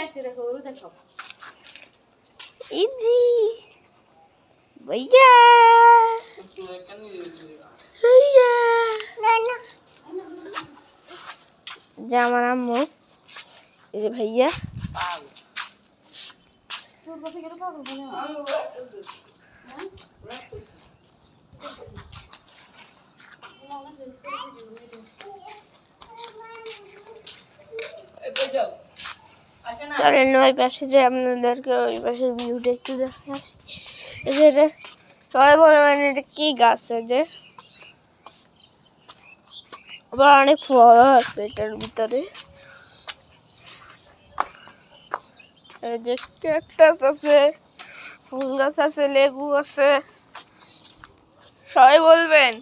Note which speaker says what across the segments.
Speaker 1: আসছে দেখো, ওরও দেখো।
Speaker 2: ইজি ভাইয়া যে আমার আম্মু, এই যে ভাইয়া।
Speaker 1: তোর কাছে গেলে পাগল মনে হয়।
Speaker 2: চলেন ওই পাশে যে আপনাদেরকে ওই পাশের ভিউটা একটু দেখে আসি। এই যে এটা সবাই বলবেন এটা কি গাছ? যে আবার অনেক ফল আছে এটার ভিতরে। এই যে ক্যাকটাস আছে, ফুল গাছ আছে, লেবু আছে। সবাই বলবেন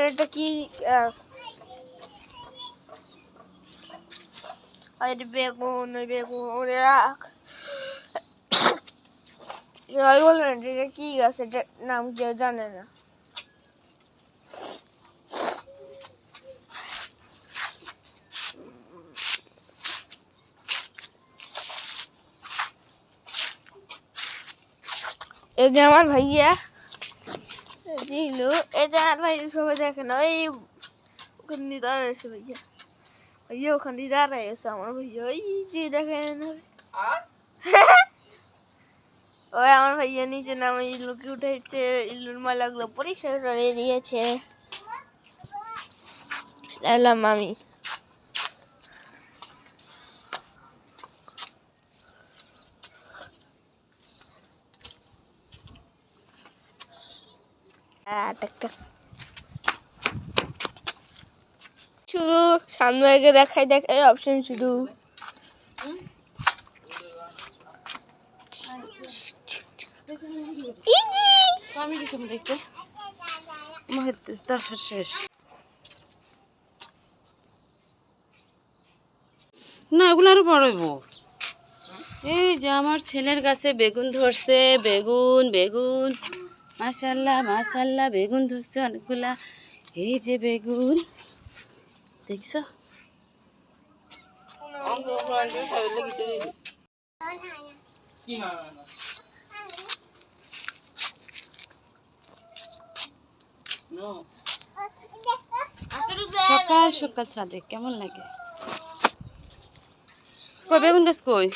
Speaker 2: এটা কি গাছ? বেগুন, ওই বেগুন রাখ। সবাই বলবেন এটা কি গাছ? এটার নাম কেউ জানে না। এই যে আমার ভাইয়া জিলু, এই যে আমার ভাই সবাই দেখে না, ওই ওখানে দিয়ে দাঁড়াইছে ভাইয়া। ভাইয়া ওখানে দিয়ে দাঁড়াইছে আমার ভাইয়া, ওই যে দেখেন। ওই আমার ভাইয়া নিচে নামে ইলুকে উঠেছে, ইলুর মালাগুলো পরিষ্কার করে দিয়েছে। এলাম আমি। শুরু সামনে আগে দেখাই অপশন শুরু।
Speaker 1: আমি কিছু দেখতে তারপর শেষ না, এগুলো আরো বড় হইব। এই যে আমার ছেলের গাছে বেগুন ধরছে, বেগুন বেগুন, মাশাআল্লাহ মাশাআল্লাহ, বেগুন ধরছে অনেকগুলা। এই যে বেগুন দেখছো, সকাল সকাল ছাদে কেমন লাগে? কই বেগুন গাছ কই?